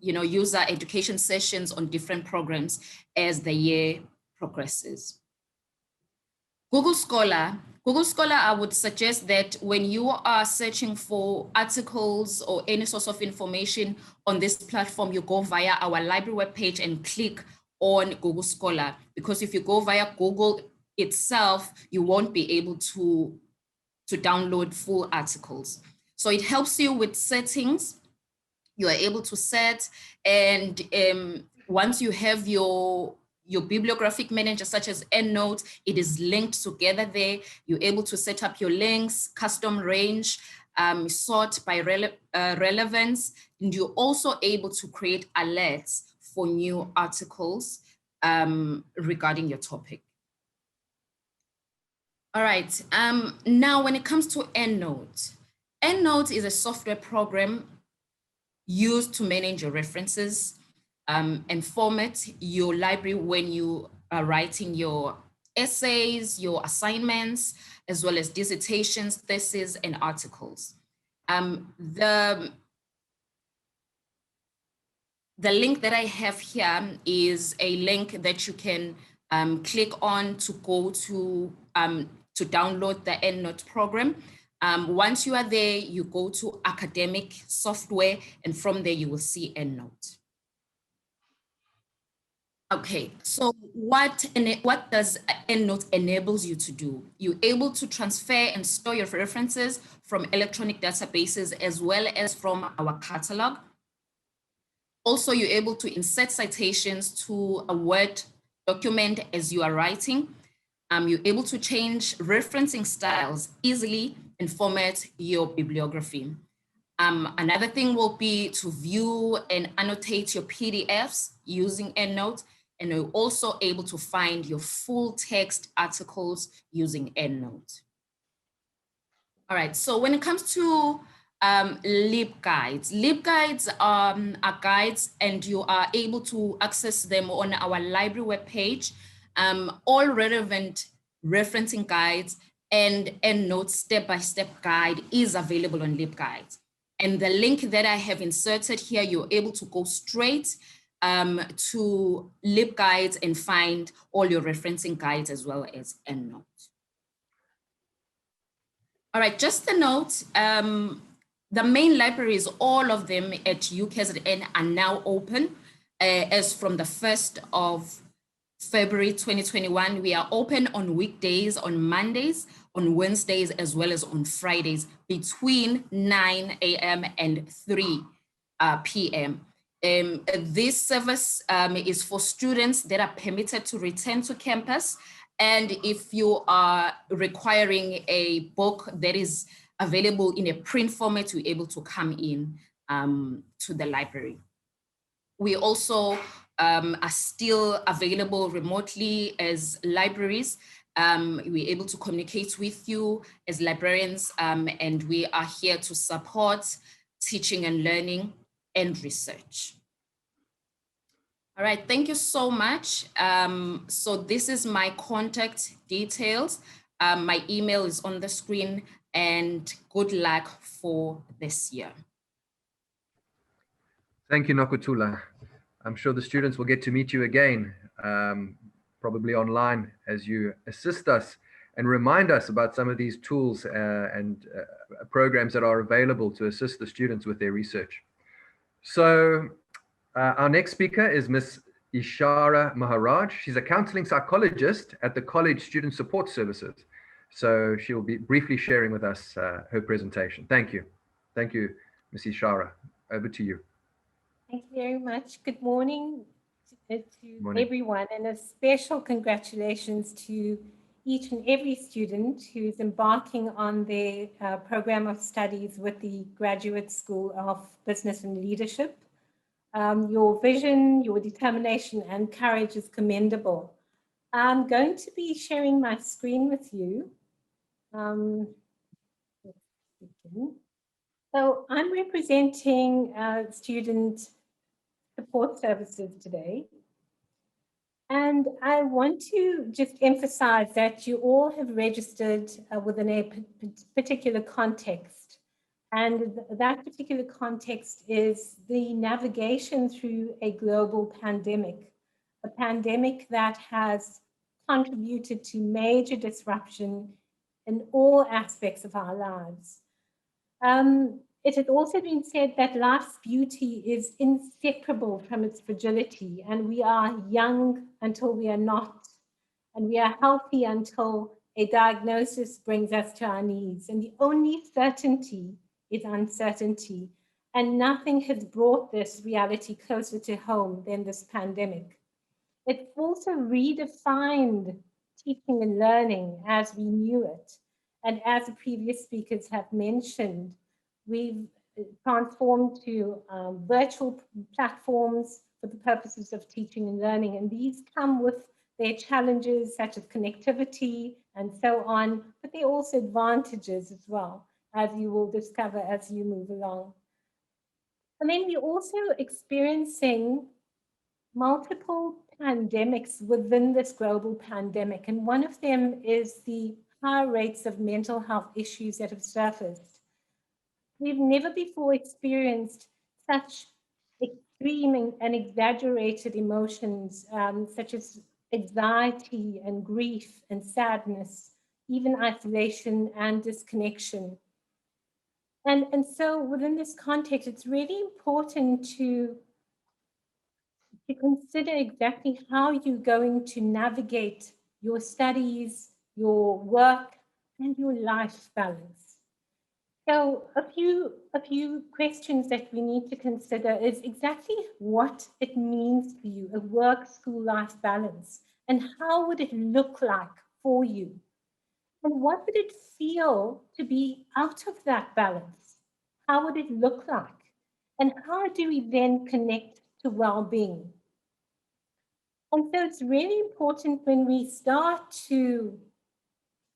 user education sessions on different programs as the year progresses. Google Scholar, I would suggest that when you are searching for articles or any source of information on this platform, you go via our library webpage and click on Google Scholar, because if you go via Google itself, you won't be able to download full articles. So it helps you with settings. You are able to set, and once you have your bibliographic manager, such as EndNote, it is linked together there. You're able to set up your links, custom range, sort by relevance, and you're also able to create alerts for new articles regarding your topic. All right, now when it comes to EndNote, EndNote is a software program used to manage your references and format your library when you are writing your essays, your assignments, as well as dissertations, theses, and articles. The link that I have here is a link that you can click on to go to download the EndNote program. Once you are there, you go to academic software, and from there you will see EndNote. Okay, so what does EndNote enables you to do? You're able to transfer and store your references from electronic databases as well as from our catalog. Also, you're able to insert citations to a Word document as you are writing. You're able to change referencing styles easily and format your bibliography. Another thing will be to view and annotate your PDFs using EndNote, and you're also able to find your full text articles using EndNote. All right, so when it comes to LibGuides are guides, and you are able to access them on our library webpage. All relevant referencing guides and EndNote step-by-step guide is available on LibGuides. And the link that I have inserted here, you're able to go straight to LibGuides and find all your referencing guides as well as EndNote. All right, just a note, the main libraries, all of them at UKZN are now open as from the 1st of February 2021. We are open on weekdays, on Mondays, on Wednesdays, as well as on Fridays between 9 a.m. and 3 p.m. This service is for students that are permitted to return to campus. And if you are requiring a book that is available in a print format, you're able to come in to the library. We also are still available remotely as libraries. We're able to communicate with you as librarians, and we are here to support teaching and learning and research. All right, thank you so much. So this is my contact details. My email is on the screen, and good luck for this year. Thank you, Nokuthula. I'm sure the students will get to meet you again, probably online, as you assist us and remind us about some of these tools and programs that are available to assist the students with their research. So our next speaker is Ms. Ishara Maharaj. She's a counseling psychologist at the College Student Support Services. So she'll be briefly sharing with us her presentation. Thank you. Thank you, Ms. Ishara. Over to you. Thank you very much. Good morning to everyone, and a special congratulations to each and every student who's embarking on their program of studies with the Graduate School of Business and Leadership. Your vision, your determination, and courage is commendable. I'm going to be sharing my screen with you. So I'm representing student support services today. And I want to just emphasize that you all have registered within a particular context. And that particular context is the navigation through a global pandemic, a pandemic that has contributed to major disruption in all aspects of our lives. It has also been said that life's beauty is inseparable from its fragility, and we are young until we are not, and we are healthy until a diagnosis brings us to our knees. And the only certainty is uncertainty, and nothing has brought this reality closer to home than this pandemic. It also redefined teaching and learning as we knew it. And as the previous speakers have mentioned, we've transformed to virtual platforms for the purposes of teaching and learning. And these come with their challenges such as connectivity and so on, but they're also advantages as well, as you will discover as you move along. And then we're also experiencing multiple pandemics within this global pandemic. And one of them is the high rates of mental health issues that have surfaced. We've never before experienced such extreme and exaggerated emotions, such as anxiety and grief and sadness, even isolation and disconnection. And so within this context, it's really important to consider exactly how you're going to navigate your studies, your work, and your life balance. So a few questions that we need to consider is exactly what it means for you, a work-school life balance, and how would it look like for you? And what would it feel to be out of that balance? How would it look like? And how do we then connect to well-being? And so it's really important when we start to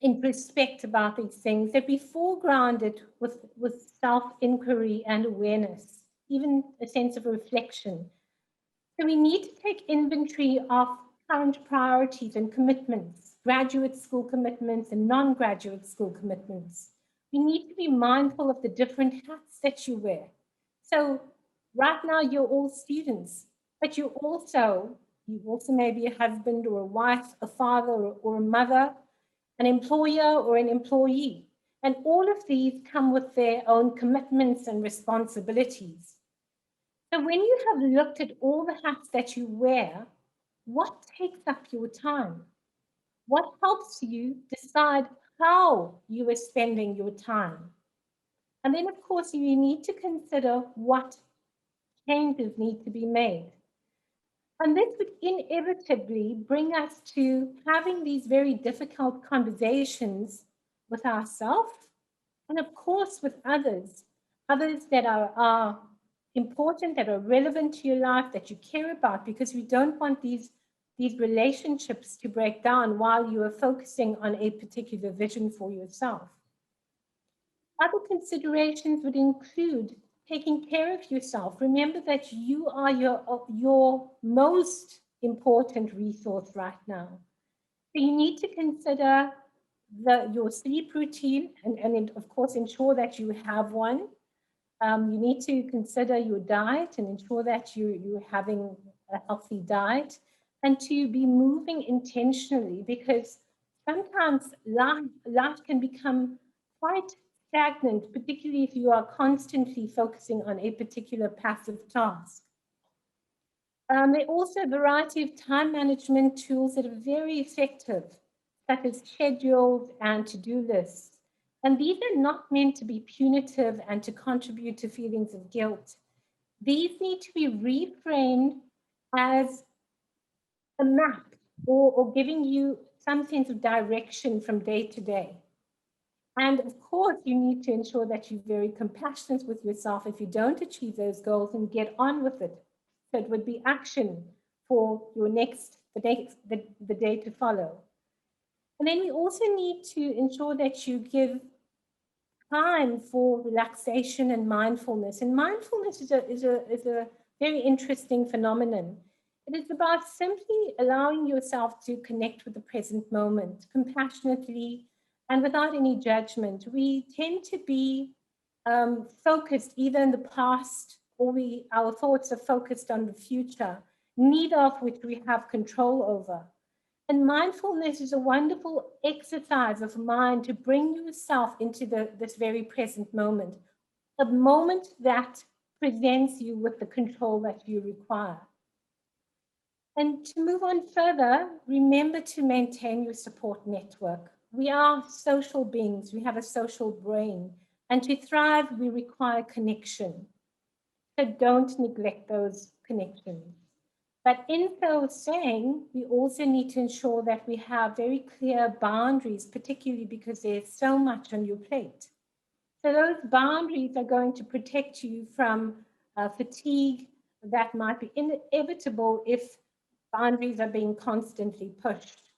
introspect about these things that we foreground it with self-inquiry and awareness, even a sense of reflection. So we need to take inventory of current priorities and commitments, graduate school commitments and non-graduate school commitments. We need to be mindful of the different hats that you wear. So right now you're all students, but you also may be a husband or a wife, a father or a mother, an employer or an employee. And all of these come with their own commitments and responsibilities. So when you have looked at all the hats that you wear, what takes up your time? What helps you decide how you are spending your time? And then, of course, you need to consider what changes need to be made. And this would inevitably bring us to having these very difficult conversations with ourselves and, of course, with others that are important, that are relevant to your life, that you care about, because we don't want these relationships to break down while you are focusing on a particular vision for yourself. Other considerations would include taking care of yourself. Remember that you are your most important resource right now. So you need to consider your sleep routine and of course ensure that you have one. You need to consider your diet and ensure that you're having a healthy diet, and to be moving intentionally, because sometimes life can become quite stagnant, particularly if you are constantly focusing on a particular passive task. There are also a variety of time management tools that are very effective, such as schedules and to-do lists. And these are not meant to be punitive and to contribute to feelings of guilt. These need to be reframed as a map or giving you some sense of direction from day to day. And of course, you need to ensure that you're very compassionate with yourself if you don't achieve those goals, and get on with it. So it would be action for your the day to follow. And then we also need to ensure that you give time for relaxation and mindfulness. And mindfulness is a very interesting phenomenon. It is about simply allowing yourself to connect with the present moment compassionately and without any judgment. We tend to be focused either in the past or our thoughts are focused on the future, neither of which we have control over. And mindfulness is a wonderful exercise of mind to bring yourself into this very present moment, a moment that presents you with the control that you require. And to move on further, remember to maintain your support network. We are social beings, we have a social brain, and to thrive, we require connection. So don't neglect those connections. But in so saying, we also need to ensure that we have very clear boundaries, particularly because there's so much on your plate. So those boundaries are going to protect you from fatigue that might be inevitable if boundaries are being constantly pushed.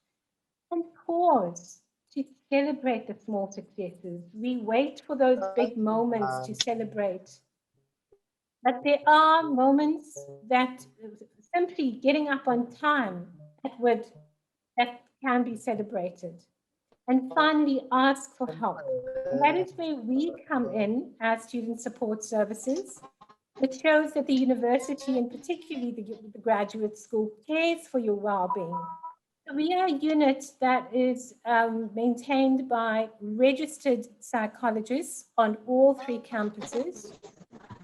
And pause to celebrate the small successes. We wait for those big moments to celebrate. But there are moments that simply getting up on time that can be celebrated. And finally, ask for help. And that is where we come in as student support services. It shows that the university, and particularly the graduate school, cares for your well-being. We are a unit that is maintained by registered psychologists on all 3 campuses.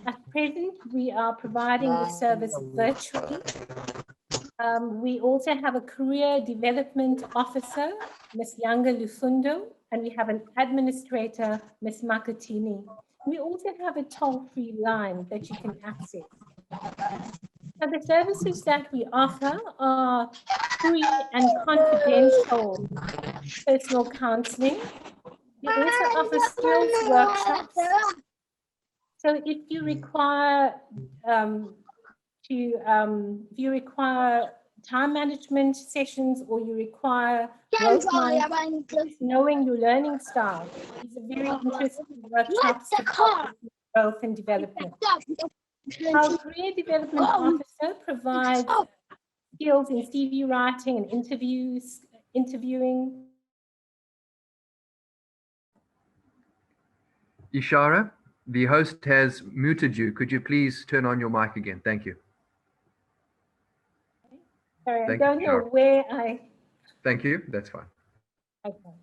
At present, we are providing the service virtually. We also have a career development officer, Ms. Yanga Lufundo, and we have an administrator, Ms. Makatini. We also have a toll-free line that you can access. So the services that we offer are free and confidential personal counseling. We also offer skills workshops. So if you require if you require time management sessions, or you require growth mindset, knowing your learning style, these are very interesting workshops to help with growth and development. Our career development officer provides skills in CV writing and interviewing. Ishara, the host has muted you. Could you please turn on your mic again? Thank you. Sorry, I don't know where I... Thank you, that's fine. Okay.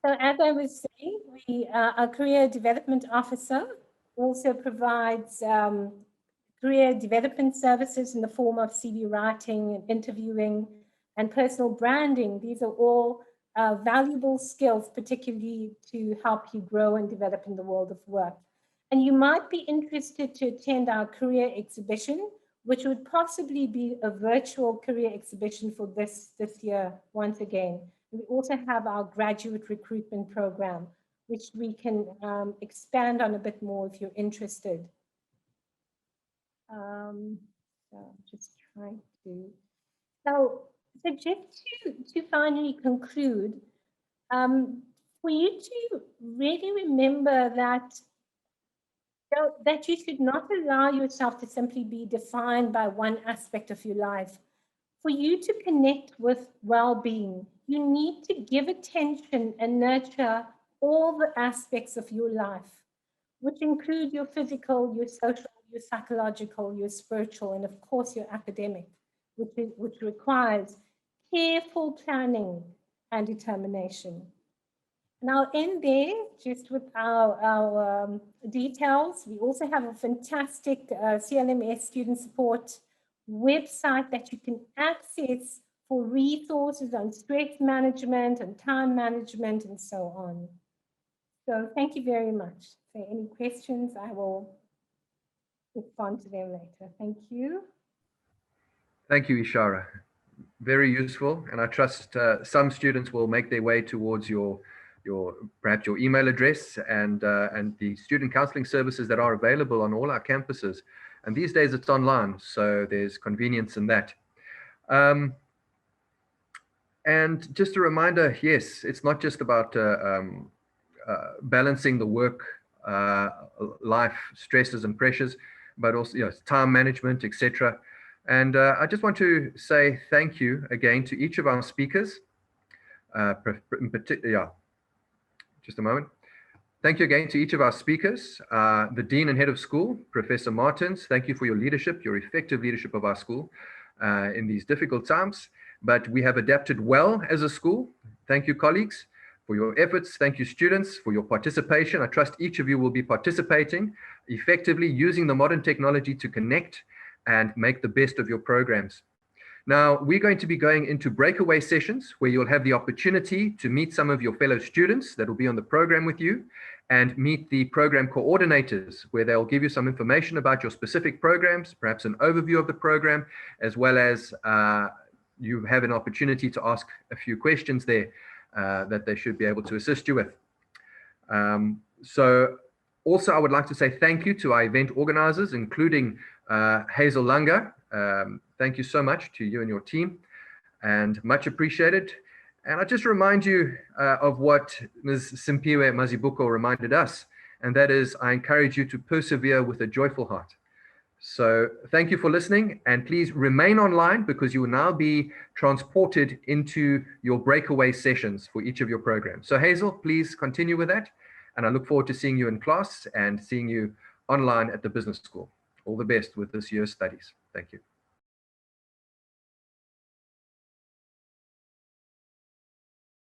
So as I was saying, our career development officer also provides career development services in the form of CV writing and interviewing and personal branding. These are all valuable skills, particularly to help you grow and develop in the world of work. And you might be interested to attend our career exhibition, which would possibly be a virtual career exhibition for this year once again. We also have our graduate recruitment program, which we can expand on a bit more if you're interested. So I'm just trying to, so just to finally conclude, for you to really remember that you should not allow yourself to simply be defined by one aspect of your life. For you to connect with well-being, you need to give attention and nurture all the aspects of your life, which include your physical, your social, your psychological, your spiritual, and of course your academic, which requires careful planning and determination. And I'll end there just with our details. We also have a fantastic CLMS student support website that you can access for resources on stress management and time management and so on. So thank you very much. If there are any questions, I will respond to them later. Thank you. Thank you, Ishara. Very useful, and I trust some students will make their way towards perhaps your email address and the student counseling services that are available on all our campuses. And these days it's online, so there's convenience in that. And just a reminder, yes, it's not just about balancing the work life stresses and pressures, but also time management, etc. And I just want to say thank you again to each of our speakers. In particular, just a moment. Thank you again to each of our speakers. The Dean and Head of School, Professor Martins, thank you for your leadership, your effective leadership of our school in these difficult times. But we have adapted well as a school. Thank you, colleagues, for your efforts. Thank you, students, for your participation. I trust each of you will be participating effectively, using the modern technology to connect and make the best of your programs. Now, we're going to be going into breakaway sessions where you'll have the opportunity to meet some of your fellow students that will be on the program with you and meet the program coordinators where they'll give you some information about your specific programs, perhaps an overview of the program, as well as you have an opportunity to ask a few questions there that they should be able to assist you with. So also, I would like to say thank you to our event organizers, including Hazel Langa. Thank you so much to you and your team, and much appreciated. And I just remind you of what Ms. Simpiwe Mazibuko reminded us, and that is, I encourage you to persevere with a joyful heart. So thank you for listening, and please remain online because you will now be transported into your breakaway sessions for each of your programs. So Hazel, please continue with that, and I look forward to seeing you in class and seeing you online at the business school. All the best with this year's studies. Thank you.